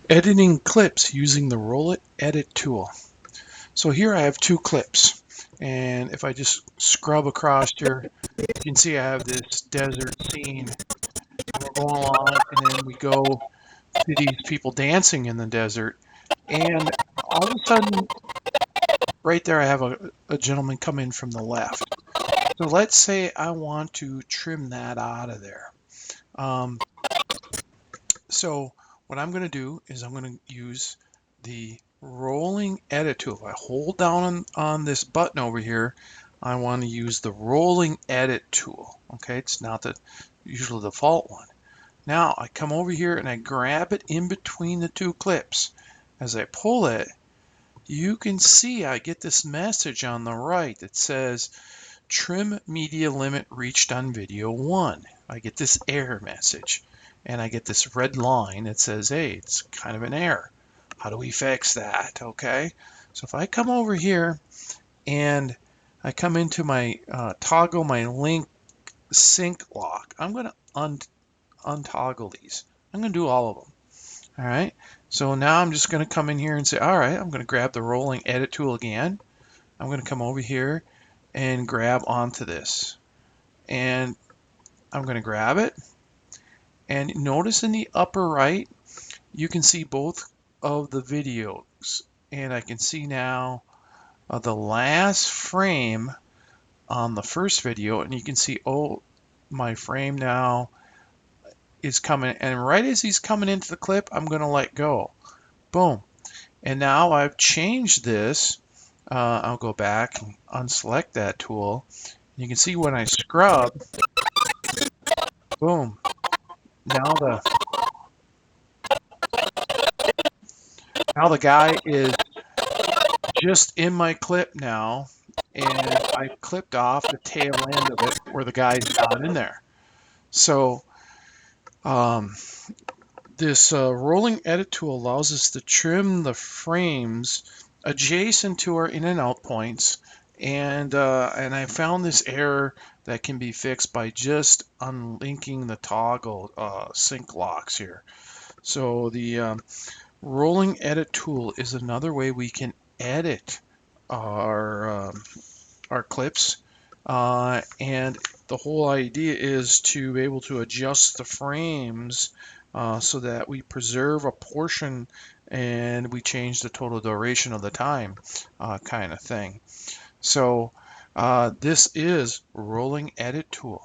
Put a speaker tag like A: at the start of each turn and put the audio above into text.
A: Editing clips using the Roll It Edit tool. So here I have two clips, and if I just scrub across here, you can see I have this desert scene, and we're going along, and then we go to these people dancing in the desert, and all of a sudden, right there, I have a gentleman come in from the left. So let's say I want to trim that out of there. So what I'm going to do is I'm going to use the rolling edit tool. If I hold down on this button over here, I want to use the rolling edit tool. Okay, it's not the usual default one. Now I come over here and I grab it in between the two clips. As I pull it, you can see I get this message on the right that says trim media limit reached on video 1. I get this error message, and I get this red line that says, hey, it's kind of an error. How do we fix that? Okay, so if I come over here and I come into my toggle my link sync lock, I'm going to untoggle these. I'm going to do all of them. All right, so now I'm just going to come in here and say, all right, I'm going to grab the rolling edit tool again. I'm going to come over here and grab onto this, and I'm going to grab it, and notice in the upper right you can see both of the videos, and I can see now the last frame on the first video, and you can see, oh, my frame now is coming, and right as he's coming into the clip, I'm going to let go. Boom. And now I've changed this. I'll go back and unselect that tool. You can see when I scrub, boom, now the guy is just in my clip now, and I clipped off the tail end of it where the guy's down in there. So this rolling edit tool allows us to trim the frames adjacent to our in and out points, and I found this error that can be fixed by just unlinking the toggle sync locks here. So the rolling edit tool is another way we can edit our clips, and the whole idea is to be able to adjust the frames so that we preserve a portion and we change the total duration of the time, kind of thing. So this is rolling edit tool.